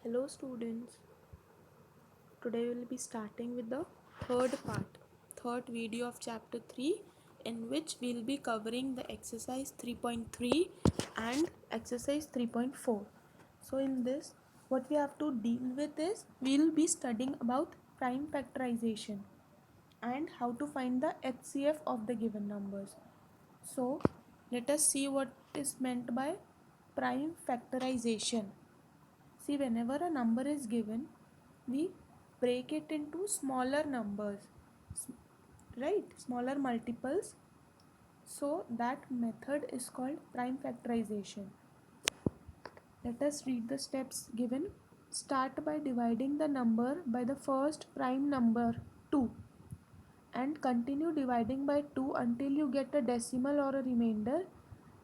Hello students, today we will be starting with the third video of chapter 3, in which we will be covering the exercise 3.3 and exercise 3.4. So in this, what we have to deal with is, we will be studying about prime factorization and how to find the HCF of the given numbers. So let us see what is meant by prime factorization. See, whenever a number is given, we break it into smaller numbers, right? Smaller multiples. So that method is called prime factorization. Let us read the steps given. Start by dividing the number by the first prime number 2 and continue dividing by 2 until you get a decimal or a remainder.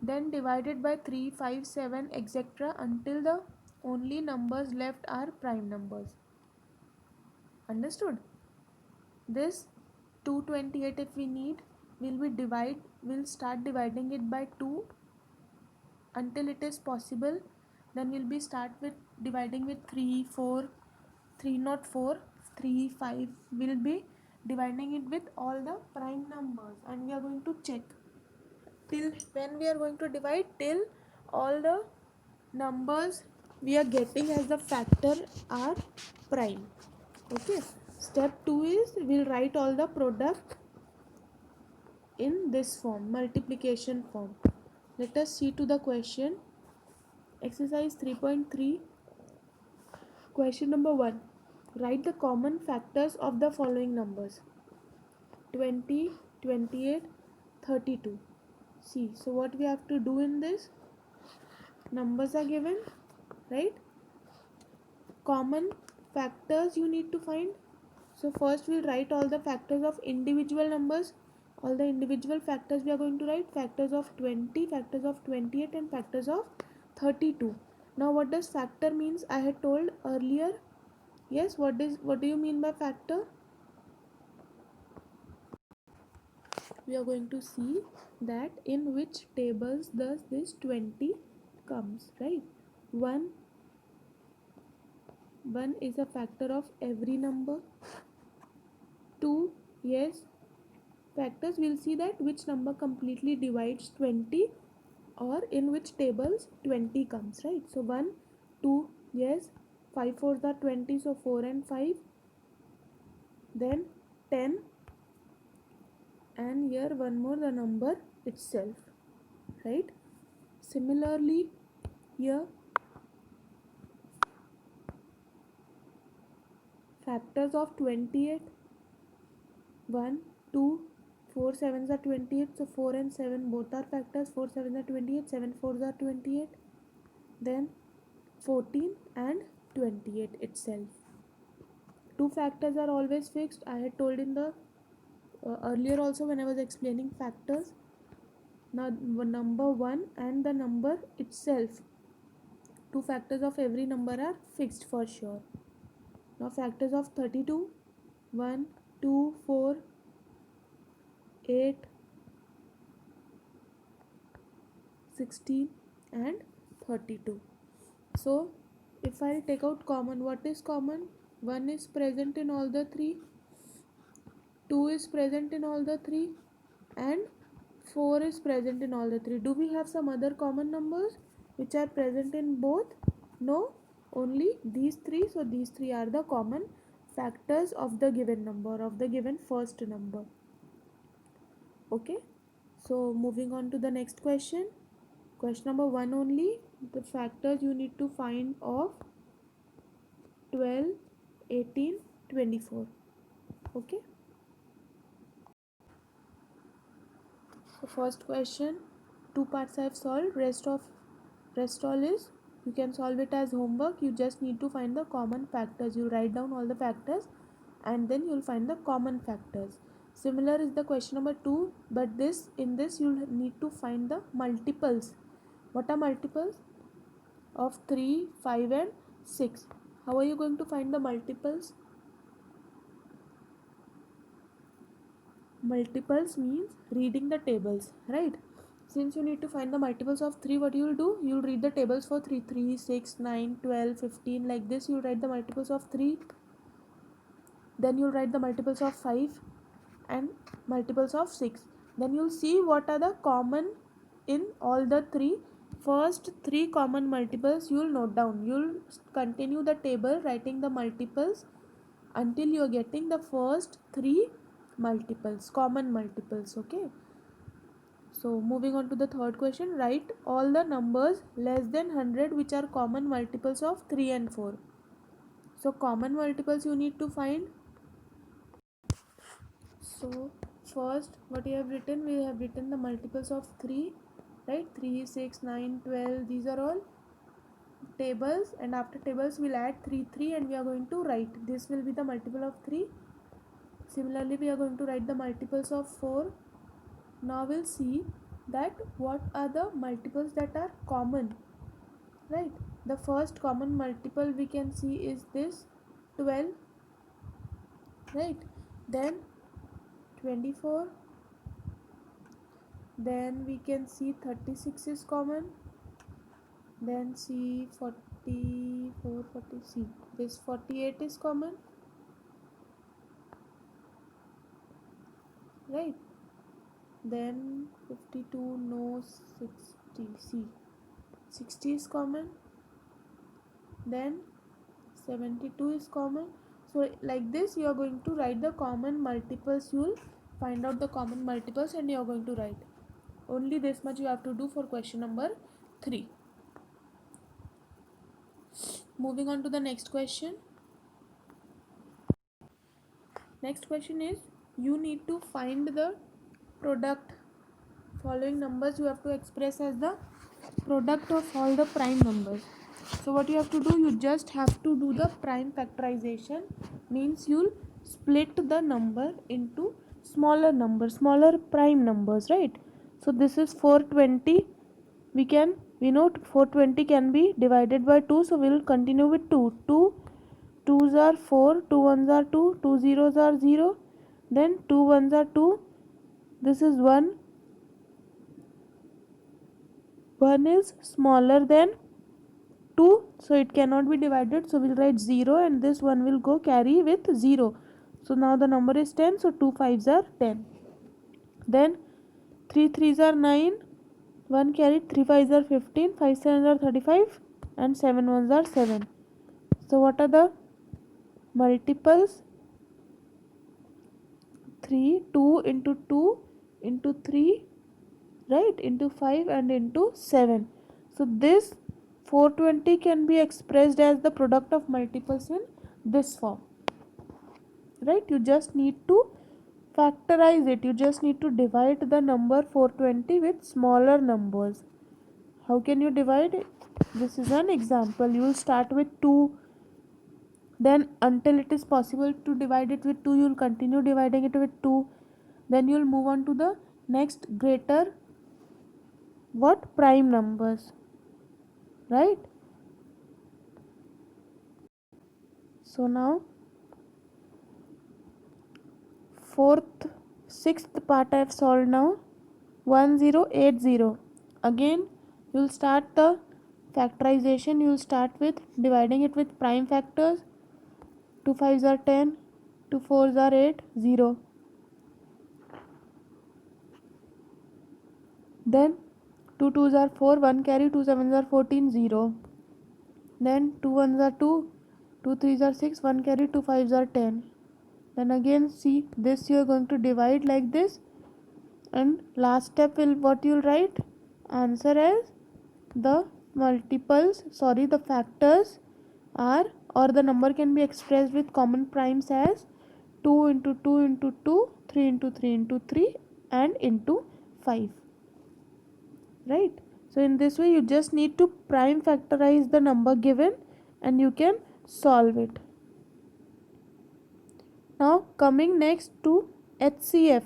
Then divide it by 3, 5, 7, etc. until the only numbers left are prime numbers. Understood? This 228, if we need, we'll start dividing it by 2 until it is possible. Then we'll be start with dividing with 3, 4, 3 not 4, 3, 5. We'll be dividing it with all the prime numbers, and we are going to check till when we are going to divide, till all the numbers we are getting as the factor are prime. Okay, step 2 is, we'll write all the product in this form, multiplication form. Let us see to the question. Exercise 3.3, question number 1. Write the common factors of the following numbers: 20, 28, 32. See, so what we have to do in this, numbers are given, right? Common factors you need to find. So first we'll write all the factors of individual numbers. All the individual factors we are going to write: factors of 20, factors of 28, and factors of 32. Now what does factor means? I had told earlier. Yes, what do you mean by factor? We are going to see that in which tables does this 20 comes, right? 1 is a factor of every number. 2, yes, factors, we'll see that which number completely divides 20 or in which tables 20 comes, right? So 1, 2, yes, 5 4s are 20, so 4 and 5. Then 10, and here one more, the number itself, right? Similarly, here factors of 28, 1, 2, 4 7s are 28, so 4 and 7 both are factors. 4 7s are 28, 7 4s are 28. Then 14 and 28 itself. Two factors are always fixed. I had told in the earlier also when I was explaining factors. Now number 1 and the number itself, two factors of every number are fixed for sure. Now factors of 32, 1, 2, 4, 8, 16 and 32. So if I'll take out common, what is common? 1 is present in all the 3, 2 is present in all the 3, and 4 is present in all the 3. Do we have some other common numbers which are present in both? No, only these 3. So these 3 are the common factors of the given number, of the given first number. Okay, so moving on to the next question. Question number 1 only, the factors you need to find of 12, 18, 24. Okay, so first question, 2 parts I have solved, rest all is, you can solve it as homework. You just need to find the common factors. You write down all the factors and then you'll find the common factors. Similar is the question number 2, but in this you'll need to find the multiples. What are multiples of 3, 5 and 6? How are you going to find the multiples? Multiples means reading the tables, right? since you need to find the multiples of 3, what you will do, you will read the tables for 3, 3, 6, 9, 12, 15, like this. You will write the multiples of 3, then you will write the multiples of 5 and multiples of 6. Then you will see what are the common in all the three. First 3 common multiples you will note down. You will continue the table writing the multiples until you are getting the first 3 multiples, common multiples. Okay. So moving on to the third question, write all the numbers less than 100 which are common multiples of 3 and 4. So common multiples you need to find. So first what you have written, we have written the multiples of 3, right? 3, 6, 9, 12, these are all tables, and after tables we'll add 3, 3 and we are going to write. This will be the multiple of 3. Similarly we are going to write the multiples of 4. Now we'll see that what are the multiples that are common, right? The first common multiple we can see is this 12, right? Then 24, then we can see 36 is common, then see 44, 40, see this 48 is common, right? Then 52, no, 60, see 60 is common, then 72 is common. So like this you are going to write the common multiples. You will find out the common multiples and you are going to write. Only this much you have to do for question number 3. Moving on to the next question. Next question is, you need to find the product. Following numbers you have to express as the product of all the prime numbers. So what you have to do, you just have to do the prime factorization, means you'll split the number into smaller numbers, smaller prime numbers, right? So this is 420. We know 420 can be divided by 2, so we'll continue with 2. 2 2s are 4, 2 1s are 2, 2 zeros are 0, then 2 1s are 2, this is 1. 1 is smaller than 2, so it cannot be divided, so we'll write 0 and this one will go carry with 0. So now the number is 10, so 2 5s are 10. Then 3 3s are 9, 1 carried, 3 5s are 15, 5 7s are 35 and 7 1s are 7. So what are the multiples? 3, 2 into 2 into 3, right, into 5 and into 7. So this 420 can be expressed as the product of multiples in this form, right? You just need to factorize it. You just need to divide the number 420 with smaller numbers. How can you divide it? This is an example. You will start with 2, then until it is possible to divide it with 2, you will continue dividing it with 2. Then you will move on to the next greater what prime numbers, right? So now sixth part I have solved now. 1080. Again you will start the factorization. You will start with dividing it with prime factors. 2 5s are 10, 2 4s are 8, 0. Then 2 2s are 4, 1 carry, 2 7s are 14, 0. Then 2 1s are 2, 2 3s are 6, 1 carry, 2 5s are 10. Then again see this you are going to divide like this, and last step will what you will write answer as the the factors are, or the number can be expressed with common primes as 2 into 2 into 2, 3 into 3 into 3 and into 5, right? So in this way you just need to prime factorize the number given and you can solve it. Now coming next to HCF.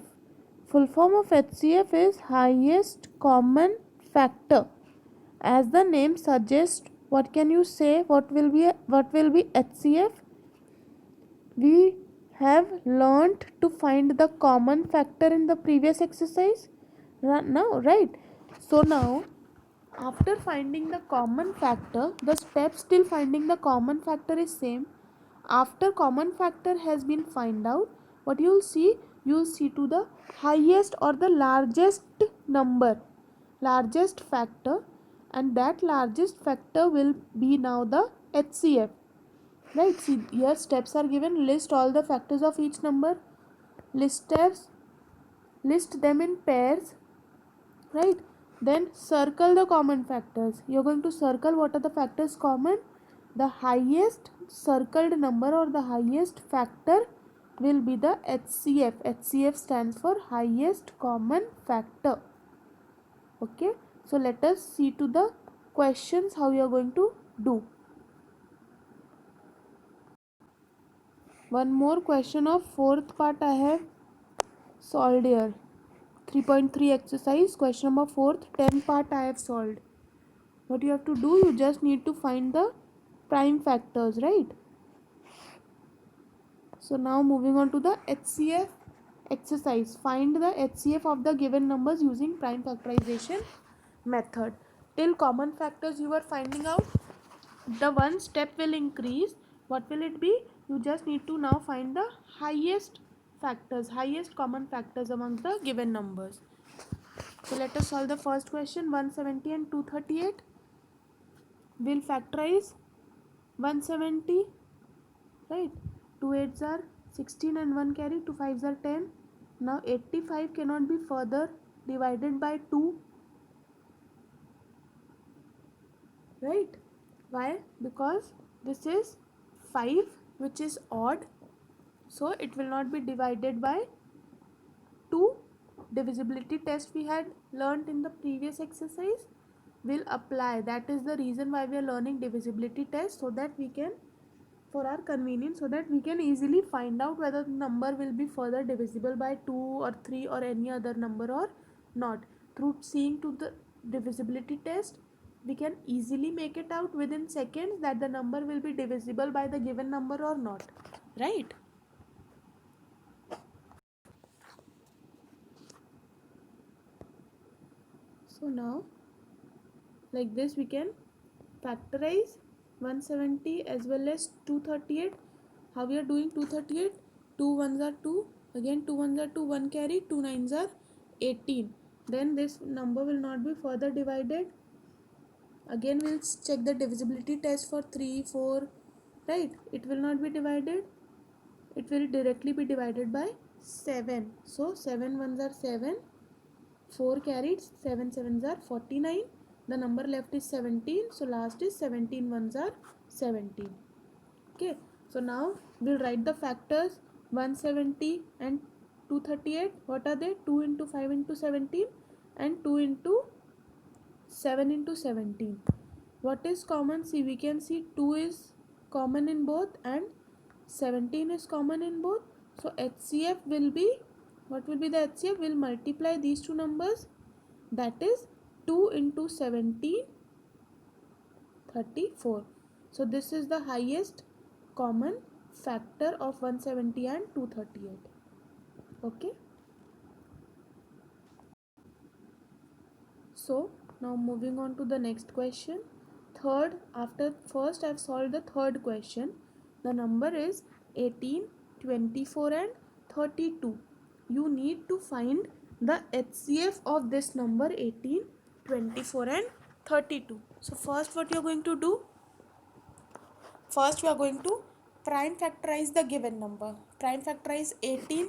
Full form of HCF is highest common factor. As the name suggests, what can you say? What will be HCF? We have learnt to find the common factor in the previous exercise. Now, right? So now, after finding the common factor, the step still finding the common factor is same. After common factor has been find out, what you'll see to the highest or the largest number, largest factor, and that largest factor will be now the HCF. Right, see here steps are given. List all the factors of each number, list steps, list them in pairs, right? Then circle the common factors. You're going to circle what are the factors common. The highest circled number or the highest factor will be the HCF. HCF stands for highest common factor. Okay, so let us see to the questions how you are going to do. One more question of fourth part I have solved here. 3.3 exercise, question number 4th, 10 part I have solved. What you have to do, you just need to find the prime factors, right? So now moving on to the HCF exercise. Find the HCF of the given numbers using prime factorization method. Till common factors you are finding out, the one step will increase. What will it be? You just need to now find the highest factors, highest common factors among the given numbers. So let us solve the first question. 170 and 238. We'll factorize 170, right? 2 8s are 16 and 1 carry, 2 5s are 10. Now 85 cannot be further divided by 2, right? Why? Because this is 5 which is odd, so it will not be divided by 2. Divisibility test we had learnt in the previous exercise will apply. That is the reason why we are learning divisibility test, so that we can, for our convenience, so that we can easily find out whether the number will be further divisible by 2 or 3 or any other number or not. Through seeing to the divisibility test, we can easily make it out within seconds that the number will be divisible by the given number or not, right? So now, like this, we can factorize 170 as well as 238. How we are doing 238? 2 ones are 2, again 2 ones are 2, 1 carry, 2 nines are 18. Then this number will not be further divided. Again we'll check the divisibility test for 3, 4, right? It will not be divided. It will directly be divided by 7. So 7 ones are 7, 4 carried, 7 sevens are 49. The number left is 17, so last is 17 ones are 17. Okay, so now we'll write the factors 170 and 238. What are they? 2 into 5 into 17 and 2 into 7 into 17. What is common? See, we can see 2 is common in both and 17 is common in both. So HCF will be, what will be the HCF? We'll multiply these two numbers, that is 2 into 17, 34. So this is the highest common factor of 170 and 238. Okay. So now moving on to the next question. Third, after first I've solved the third question. The number is 18, 24 and 32. You need to find the HCF of this number 18, 24 and 32. So first what you are going to do? First we are going to prime factorize the given number. Prime factorize 18.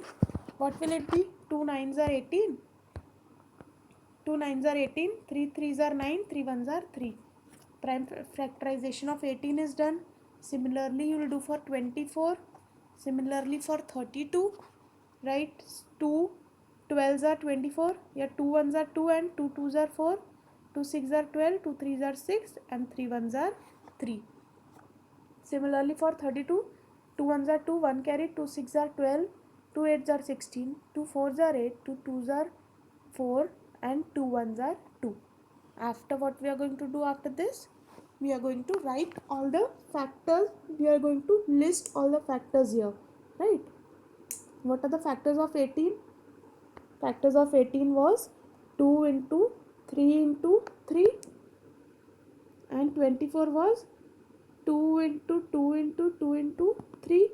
What will it be? 2 nines are 18. 2 nines are 18, 3 threes are 9, 3 ones are 3. Prime factorization of 18 is done. Similarly, you will do for 24. Similarly for 32. Right? 2 12s are 24. Yeah, 2 ones are 2 and 2 twos are 4. 2 6 are 12, 2 threes are 6 and 3 ones are 3. Similarly for 32, 2 ones are 2, 1 carry, 2 6 are 12, 2 8s are 16, 2 4s are 8, 2 2s are 4 and 2 ones are 2. After what we are going to do after this? We are going to write all the factors. We are going to list all the factors here, right? What are the factors of 18? Factors of 18 was 2 into 3 into 3, and 24 was 2 into 2 into 2 into 3.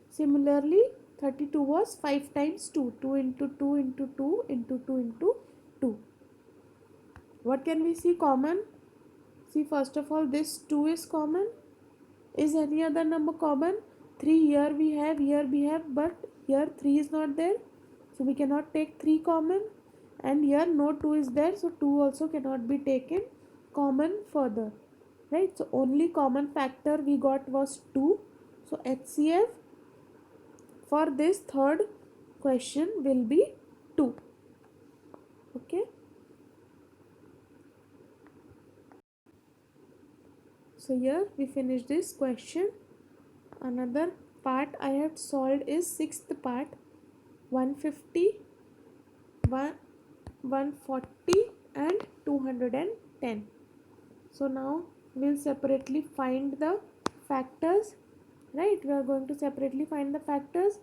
Similarly, 32 was 5 times 2, 2 into 2 into 2 into 2 into 2. What can we see common? See, first of all, this 2 is common. Is any other number common? 3 here we have, but here 3 is not there. So we cannot take 3 common. And here no 2 is there, so 2 also cannot be taken common further. Right? So only common factor we got was 2. So HCF for this third question will be 2. Okay. So here we finish this question. Another part I have solved is sixth part, 150, 140 and 210. So now we'll separately find the factors. Right, we are going to separately find the factors.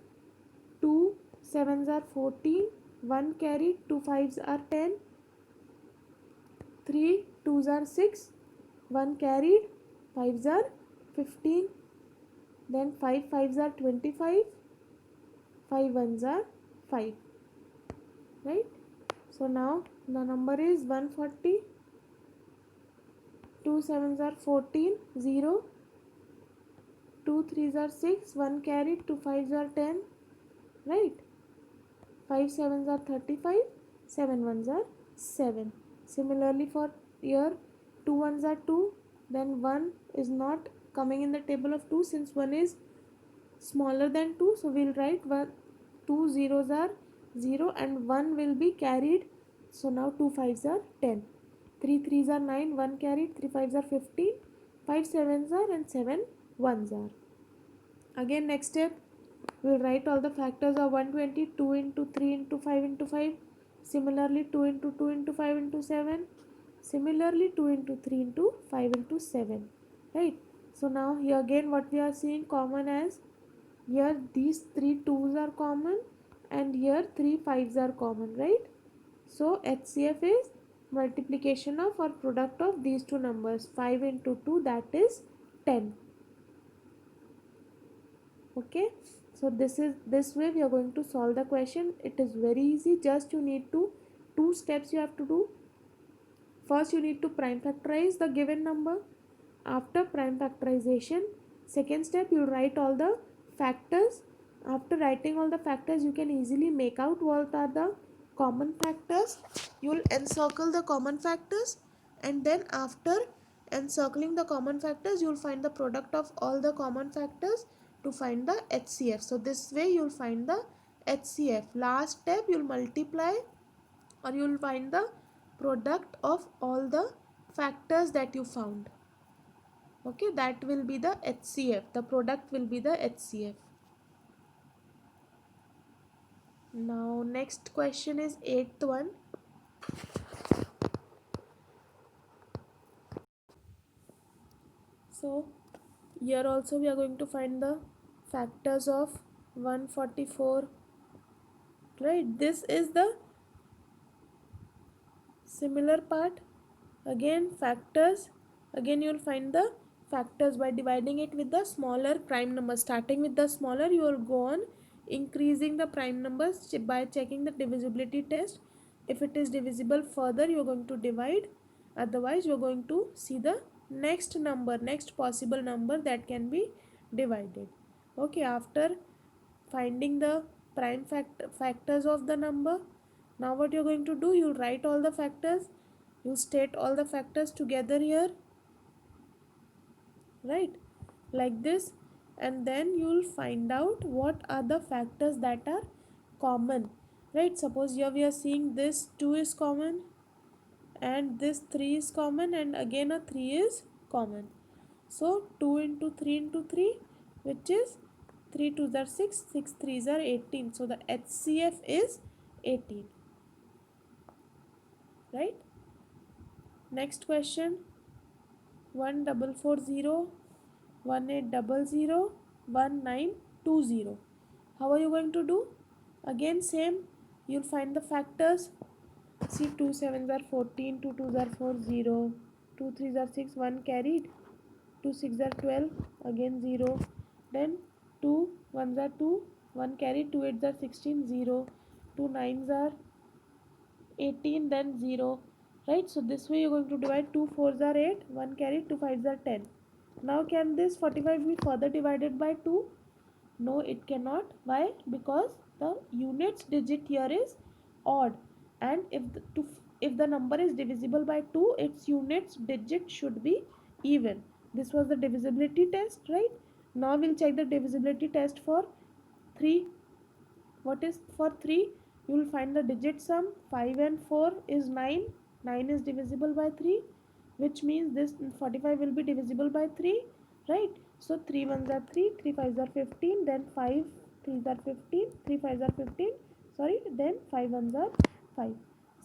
2 sevens are 14, 1 carried, 2 fives are 10, 3 twos are 6, 1 carried, 5s are 15, then 5 fives are 25, 5 ones are 5. Right? So now the number is 140, 2 sevens are 14, 0, 2 threes are 6, 1 carried, 2 fives are 10. Right? 5 sevens are 35, 7 ones are 7. Similarly for here, 2 ones are 2, then 1 is not coming in the table of 2 since 1 is smaller than 2. So we'll write 2 zeros are 0 and 1 will be carried. So now 2 fives are 10. 3 threes are 9, 1 carried, 3 fives are 15, 5 sevens are and 7 ones are. Again next step, we'll write all the factors of 120, 2 into 3 into 5 into 5. Similarly 2 into 2 into 5 into 7. Similarly 2 into 3 into 5 into 7. Right. So now here again what we are seeing common as, here these 3 2's are common and here 3 5's are common. Right. So HCF is multiplication of or product of these two numbers. 5 into 2, that is 10. Okay, so this way we are going to solve the question. It is very easy. Just you need to, two steps you have to do. First you need to prime factorize the given number. After prime factorization, second step you write all the factors. After writing all the factors, you can easily make out what are the common factors. You will encircle the common factors, and then after encircling the common factors, you will find the product of all the common factors to find the HCF. So this way you will find the HCF. Last step, you will multiply or you will find the product of all the factors that you found. Okay, that will be the HCF. The product will be the HCF. Now next question is eighth one. So here also we are going to find the factors of 144. Right, this is the similar part. Again factors, again you will find the factors by dividing it with the smaller prime number. Starting with the smaller, you will go on increasing the prime numbers by checking the divisibility test. If it is divisible further, you are going to divide, otherwise you are going to see the next number, next possible number that can be divided. Okay, after finding the prime factors of the number, now what you're going to do, you write all the factors, you state all the factors together here, right, like this, and then you'll find out what are the factors that are common. Right, suppose here we are seeing this 2 is common and this 3 is common and again a 3 is common. So 2 into 3 into 3, which is 3 2s are 6, 6 3s are 18. So the HCF is 18. Right. Next question, 1440, 1800, 1920. How are you going to do? Again same, you'll find the factors. See, 2 7s are 14, 2 2s are 4, 0, 2 3s are 6, 1 carried, 2 6s are 12, again 0, then 2 1s are 2, 1 carried, 2 8s are 16, 0, 2 9s are 18, then 0, right? So this way you're going to divide. 2 4s are 8, 1 carried, 2 5s are 10. Now can this 45 be further divided by 2? No, it cannot. Why? Because the units digit here is odd, and if the number is divisible by 2, its units digit should be even. This was the divisibility test, right? Now we'll check the divisibility test for 3. What is for 3? You will find the digit sum. 5 and 4 is 9. 9 is divisible by 3, which means this 45 will be divisible by 3, right? So 3 ones are 3, 3 5s are 15, then 5 3s are 15, 3 5s are 15, sorry, then 5 ones are 5.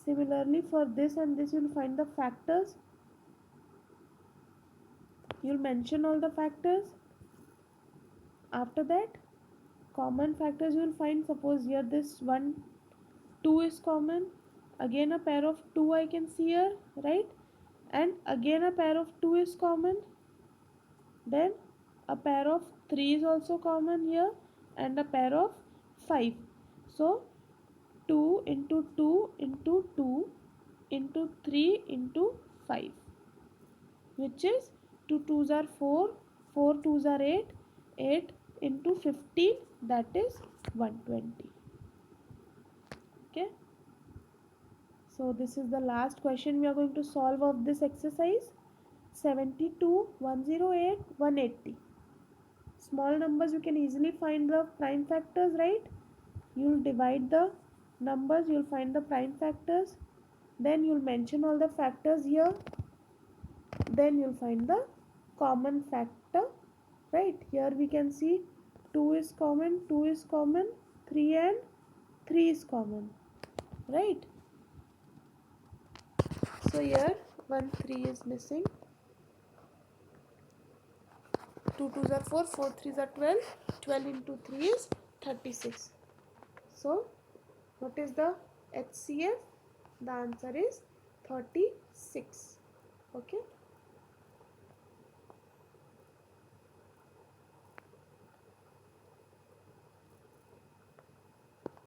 Similarly for this and this, you will find the factors. You will mention all the factors. After that, common factors you will find. Suppose here this 1 2 is common, again a pair of 2 I can see here, right? And again a pair of 2 is common, then a pair of 3 is also common here, and a pair of 5. So 2 into 2 into 2 into 3 into 5, which is 2 2s are 4, 4 2s are 8, 8 into 15, that is 120. Okay. So this is the last question we are going to solve of this exercise. 72, 108, 180. Small numbers, you can easily find the prime factors, right? You will divide the numbers, you will find the prime factors. Then you will mention all the factors here. Then you will find the common factor, right? Here we can see 2 is common, 2 is common, 3 and 3 is common, right? So here 1 3 is missing. 2 2s are 4, 4 3s are 12, 12 into 3 is 36. So what is the HCF? The answer is 36. Okay.